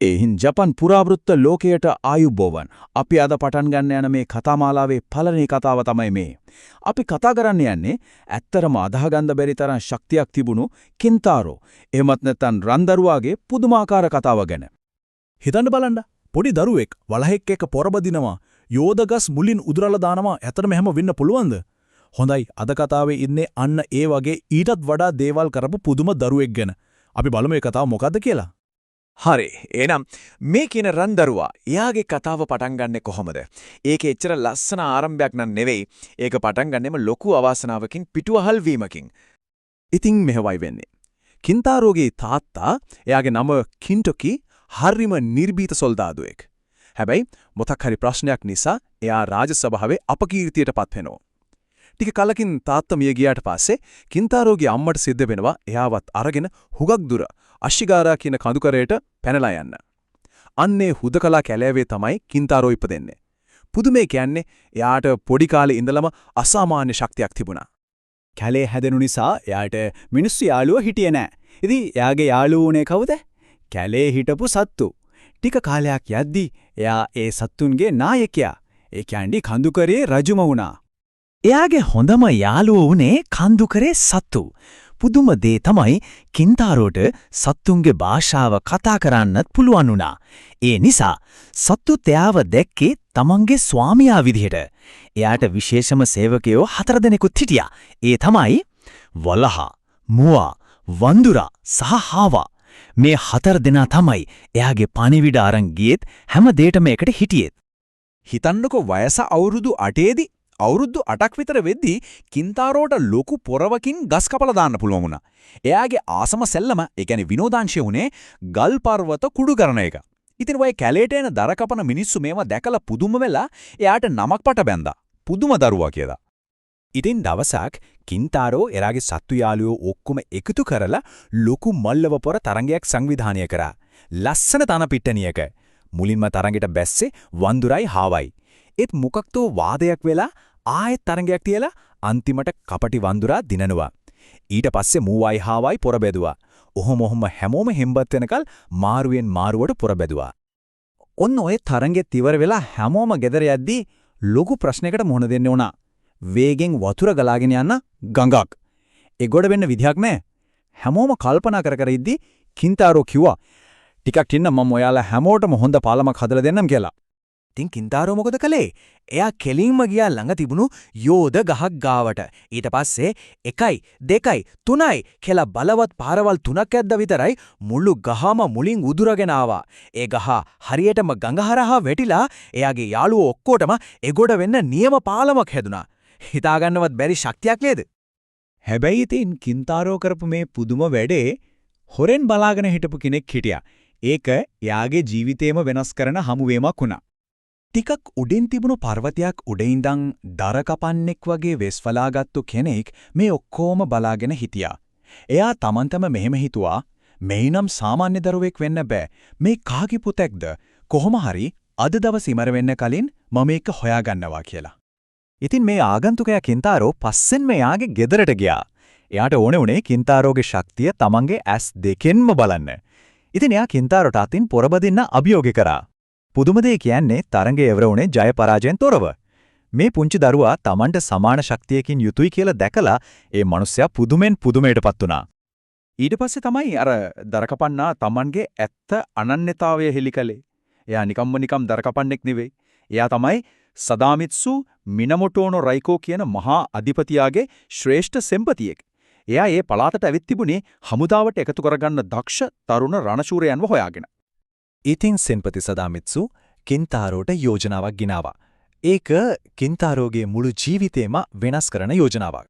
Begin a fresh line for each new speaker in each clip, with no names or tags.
එහින් ජපන් පුරාවෘත්ත ලෝකයට ආයුබෝවන්. අපි අද පටන් ගන්න යන මේ කතාමාලාවේ පළවෙනි කතාව තමයි මේ. අපි කතා කරන්න යන්නේ ඇත්තරම අදාහගන්න බැරි තරම් ශක්තියක් තිබුණු කින්තාරෝ. එහෙමත් නැත්නම් රන්දරුවාගේ පුදුමාකාර කතාව ගැන.
හිතන්න බලන්න. පොඩි දරුවෙක් වලහෙක් එක්ක පොරබදිනවා. යෝධගස් මුලින් උදුරලා දානවා. ඇත්තටම එහෙම වෙන්න පුළුවන්ද? හොඳයි. අද කතාවේ ඉන්නේ අන්න ඒ වගේ ඊටත් වඩා දේවල් කරපු පුදුම දරුවෙක් ගැන. අපි බලමු මේ කතාව මොකද්ද කියලා.
හරි. එහෙනම් මේ කියන රන්දරුවා එයාගේ කතාව පටන් ගන්නෙ කොහොමද? ඒකේ එච්චර ලස්සන ආරම්භයක් නන් නෙවෙයි. ඒක පටන් ගන්නෙම ලොකු අවාසනාවකින් පිටුවහල් වීමකින්. ඉතින් මෙහෙවයි වෙන්නේ. කින්තාරෝගේ තාත්තා එයාගේ නම කින්ටොකි හරිම නිර්භීත සොල්දාදුවෙක්. හැබැයි මොකක් හරි ප්‍රශ්නයක් නිසා එයා රාජසභාවේ අපකීර්තියටපත් වෙනවා. ටික කලකින් තාත්තා මිය ගියාට පස්සේ කින්තාරෝගේ අම්මට සිද්ධ වෙනවා එයාවත් අරගෙන හුඟක් දුර අශිගාරා කියන කඳුකරයට පැනලා යන්න. අන්නේ හුදකලා කැලෑවේ තමයි කින්තාරෝ ඉපදෙන්නේ. පුදුමේ කියන්නේ එයාට පොඩි කාලේ ඉඳලම අසාමාන්‍ය ශක්තියක් තිබුණා.
කැලේ හැදෙනු නිසා එයාට මිනිස්සු යාළුවෝ හිටියේ නැහැ. ඉතින් එයාගේ යාළුවෝ උනේ කවුද? කැලේ හිටපු සත්තු. ටික කාලයක් යද්දී එයා ඒ සත්තුන්ගේ නායකයා. ඒ කියන්නේ කඳුකරේ රජුම වුණා.
එයාගේ හොඳම යාළුවෝ උනේ කඳුකරේ සත්තු. පුදුම දේ තමයි කින්තාරෝට සත්තුන්ගේ භාෂාව කතා කරන්නත් පුළුවන් වුණා. ඒ නිසා සත්තුත් එයාව දැක්කේ තමන්ගේ ස්වාමියා විදිහට. එයාට විශේෂම සේවකයෝ 4 දෙනෙකුත් හිටියා. ඒ තමයි වලහා, මුවා, වඳුරා සහ හාවා. මේ 4 දෙනා තමයි එයාගේ පණිවිඩ අරන් ගියෙත් හැම දෙයකම එකට හිටියෙත්.
හිතන්නකෝ වයස අවුරුදු 8ේදී අවුරුදු 8ක් විතර වෙද්දී කින්තාරෝට ලොකු පොරවකින් ගස් කපලා දාන්න පුළුවන් වුණා. එයාගේ ආසම සෙල්ලම, ඒ කියන්නේ විනෝදාංශය උනේ ගල් පර්වත කුඩු කරන එක. ඉතින් ඔය කැලේට එන දර කපන මිනිස්සු මේවා දැකලා පුදුම වෙලා එයාට නමක් පට බැන්දා. පුදුම දරුවා කියලා.
ඉතින් දවසක් කින්තාරෝ එයාගේ සත්තු යාළුවෝ ඔක්කොම එකතු කරලා ලොකු මල්ලව පොර තරඟයක් සංවිධානය කරා. ලස්සන තන පිට්ටනියක. මුලින්ම තරඟෙට බැස්සේ වඳුරයි හාවයි. ඒත් මොකක්දෝ වාදයක් වෙලා ආයෙත් තරඟයක් තියලා අන්තිමට කපටි වඳුරා දිනනවා. ඊට පස්සේ මූවයි හාවයි පොර බෙදුවා. ඔහොම හැමෝම හෙම්බත් වෙනකල් මාරුවෙන් මාරුවට පොර බෙදුවා.
ඔන්න ඔය තරඟෙත් ඉවර වෙලා හැමෝම ගෙදර යද්දී ලොකු ප්‍රශ්නයකට මුහුණ දෙන්න වුණා. වේගෙන් වතුර ගලාගෙන යන ගඟක්. ඒ ගොඩ වෙන්න විදිහක් නැහැ. හැමෝම කල්පනා කර ඉද්දී කින්තාරෝ කිව්වා ටිකක් ඉන්න මම ඔයාලා හැමෝටම හොඳ පාලමක් හදලා දෙන්නම් කියලා.
ඉතින් කින්තාරෝ මොකද කළේ? එයා කෙලින්ම ගියා ළඟ තිබුණු යෝධ ගහක් ගාවට. ඊට පස්සේ 1, 2, 3 කියලා බලවත් පාරවල් 3ක් ඇද්දා විතරයි මුළු ගහම මුලින් උදුරගෙන ආවා. ඒ ගහ හරියටම ගඟ හරහා වැටිලා එයාගේ යාළුවෝ ඔක්කොටම එගොඩ වෙන්න නියම පාලමක් හැදුනා. හිතාගන්නවත් බැරි ශක්තියක් නේද?
හැබැයි ඉතින් කින්තාරෝ කරපු මේ පුදුම වැඩේ හොරෙන් බලාගෙන හිටපු කෙනෙක් හිටියා. ඒක එයාගේ ජීවිතේම වෙනස් කරන හමුවීමක් වුණා.
ටිකක් උඩින් තිබුණු පර්වතයක් උඩ ඉඳන් දර කපන්නෙක් වගේ වෙස්වලාගත්තු කෙනෙක් මේ ඔක්කොම බලාගෙන හිටියා. එයා තමන්ටම මෙහෙම හිතුවා මෙයිනම් සාමාන්‍ය දරුවෙක් වෙන්න බෑ. මේ කාගේ පුතෙක්ද? කොහොම හරි අද දවස් ඉමර වෙන්න කලින් මම ඒක හොයාගන්නවා කියලා.
ඉතින් මේ ආගන්තුකයා කින්තාරෝ පස්සෙන්ම එයාගේ ගෙදරට ගියා. එයාට ඕනේ උනේ කින්තාරෝගේ ශක්තිය තමන්ගේ ඇස් දෙකෙන්ම බලන්න. ඉතින් එයා කින්තාරෝට අතින් පොරබදින්න අභියෝග කරා. පුදුම දේ කියන්නේ තරඟයේ ඉවර වුණේ ජය පරාජයෙන් තොරව. මේ පුංචි දරුවා තමන්ට සමාන ශක්තියකින් යුතුයි කියලා දැකලා ඒ මිනිස්සයා පුදුමයටපත් වුණා.
ඊට පස්සේ තමයි අර දරකපන්නා තමන්ගේ ඇත්ත අනන්‍යතාවය හෙළිකලේ. එයා නිකම් දරකපන්නෙක් නෙවෙයි. එයා තමයි සදාමිත්සු මිනමොටෝනෝ රයිකෝ කියන මහා අධිපතියාගේ ශ්‍රේෂ්ඨ සෙම්පතියෙක්. එයා ඒ පළාතට ඇවිත් තිබුණේ හමුදාවට එකතු කරගන්න දක්ෂ තරුණ රණශූරයන්ව හොයාගෙන.
ඉතින් සෙන්පති සදාමිත්සු කින්තාරෝට යෝජනාවක් ගෙනාවා. ඒක කින්තාරෝගේ මුළු ජීවිතේම වෙනස් කරන යෝජනාවක්.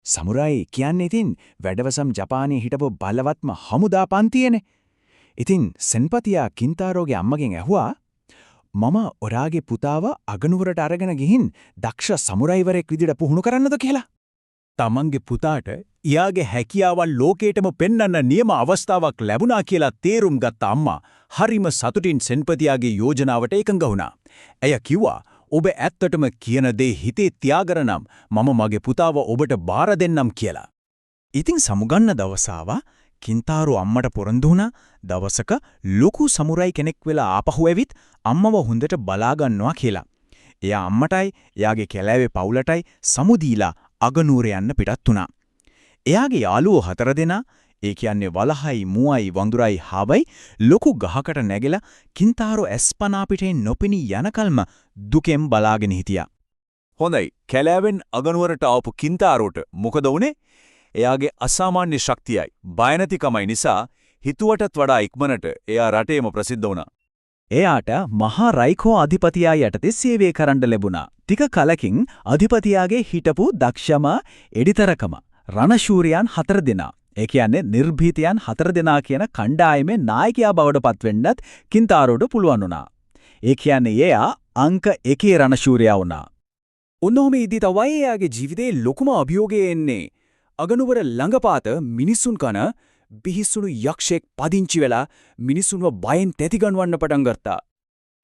සමුරායි කියන්නේ ඉතින් වැඩවසම් ජපානයේ හිටපු බලවත්ම හමුදා පන්තියනේ. ඉතින් සෙන්පතියා කින්තාරෝගේ අම්මගෙන් ඇහුවා මම ඔරාගේ පුතාව අගනුවරට අරගෙන ගිහින් දක්ෂ සමුරායිවරයෙක් විදිහට පුහුණු කරන්නද කියලා.
තමන්ගේ පුතාට එයාගේ හැකියාවන් ලෝකේටම පෙන්වන්න නියම අවස්ථාවක් ලැබුණා කියලා තේරුම් ගත්ත අම්මා හරිම සතුටින් සෙන්පතියාගේ යෝජනාවට එකඟ වුණා. ඇය කිව්වා ඔබ ඇත්තටම කියන දේ හිතේ තියාගරනම් මම මගේ පුතාව ඔබට බාර දෙන්නම් කියලා.
ඉතින් සමුගන්න දවස ආවා
කින්තාරෝ අම්මට පොරොන්දු වුණා දවසක ලොකු සමුරයි කෙනෙක් වෙලා ආපහු ඇවිත් අම්මව හොඳට බලා ගන්නවා කියලා. එයා අම්මටයි එයාගේ කැලෑවේ පවුලටයි සමුදීලා අගනුවර යන්න පිටත් වුණා. එයාගේ යාළුවෝ 4 දෙනා ඒ කියන්නේ වලහයි මුවයි වඳුරයි හාවයි ලොකු ගහකට නැගිලා කින්තාරෝ ඇස්පනා පිටෙන් නොපෙනී යනකල්ම දුකෙන් බලාගෙන හිටියා.
හොඳයි. කැලෑවෙන් අගනුවරට ආපු කින්තාරෝට මොකද වුනේ? එයාගේ අසාමාන්‍ය ශක්තියයි බය නැතිකමයි නිසා හිතුවටත් වඩා ඉක්මනට එයා රටේම ප්‍රසිද්ධ වුණා.
එයාට මහා රයිකෝ අධිපතියා යටතේ සේවය කරන්න ලැබුණා. ටික කලකින් අධිපතියාගේ හිටපු දක්ෂම එඩිතරකම රණශූරයන් 4 දෙනා ඒ කියන්නේ නිර්භීතයන් 4 දෙනා කියන කණ්ඩායමේ නායකයා බවට පත්වෙන්නත් කින්තාරෝට පුළුවන් වුණා. ඒ කියන්නේ එයා අංක 1 රණශූරයා වුණා.
උන්නෝම ඉදි තවයි එයාගේ ජීවිතේ ලොකුම අභියෝගය එන්නේ. අගනුවර ළඟපාත මිනිසුන් කන බිහිසුණු යක්ෂයෙක් පදිංචි වෙලා මිනිසුන්ව බයෙන් තැතිගන්වන්න පටන් ගත්තා.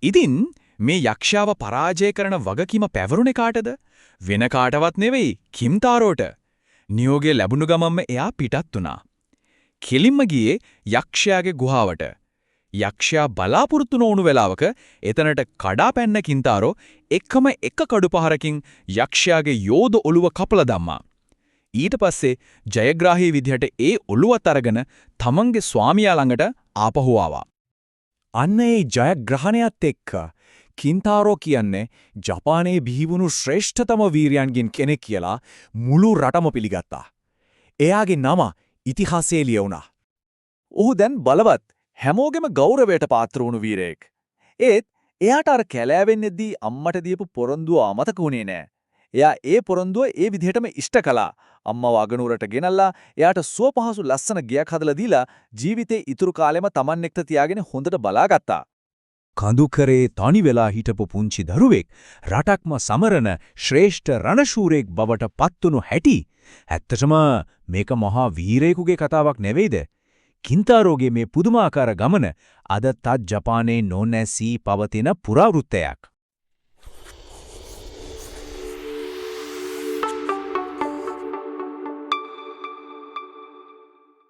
ඉතින් මේ යක්ෂයාව පරාජය කරන වගකීම පැවරුනේ කාටද? වෙන කාටවත් නෙවෙයි කිම්තාරෝට. නියෝගය ලැබුණු ගමන්ම එයා පිටත් වුණා. කෙලින්ම ගියේ යක්ෂයාගේ ගුහාවට. යක්ෂයා බලාපොරොත්තු නොවුණු වෙලාවක එතනට කඩාපැන්න කින්තාරෝ එකම එක කඩුපහරකින් යක්ෂයාගේ යෝධ ඔළුව කපලා දැම්මා. ඊට පස්සේ ජයග්‍රාහී විදිහට ඒ ඔළුවත් අරගෙන තමන්ගේ ස්වාමියා ළඟට ආපහු ආවා.
අන්න ඒ ජයග්‍රහණයත් එක්ක කින්තාරෝ කියන්නේ ජපානයේ බිහිවුණු ශ්‍රේෂ්ඨතම වීරයන්ගෙන් කෙනෙක් කියලා මුළු රටම පිළිගත්තා. එයාගේ නම ඉතිහාසයේ ලියවුණා.
ඔහු දැන් බලවත් හැමෝගෙම ගෞරවයට පාත්‍ර වුණු වීරයෙක්. ඒත් එයාට අර කැලෑවෙන් එද්දී අම්මට දීපු පොරොන්දුව අමතක වුණේ නෑ. එයා ඒ පොරොන්දුව ඒ විදිහටම ඉෂ්ට කළා. අම්මව අගනුවරට ගෙනල්ලා එයාට සුවපහසු ලස්සන ගෙයක් හදලා දීලා ජීවිතේ ඉතුරු කාලෙම Taman එක්ක තියාගෙන හොඳට බලාගත්තා.
කඳුකරේ තනි වෙලා හිටපු පුංචි දරුවෙක් රටක්ම සමරන ශ්‍රේෂ්ඨ රණශූරයෙක් බවට පත්වුණු හැටි ඇත්තටම මේක මහා වීරයෙකුගේ කතාවක් නෙවෙයිද? කින්තාරෝගේ මේ පුදුමාකාර ගමන අද තාත් ජපානයේ නොනැසී පවතින පුරාවෘත්තයක්.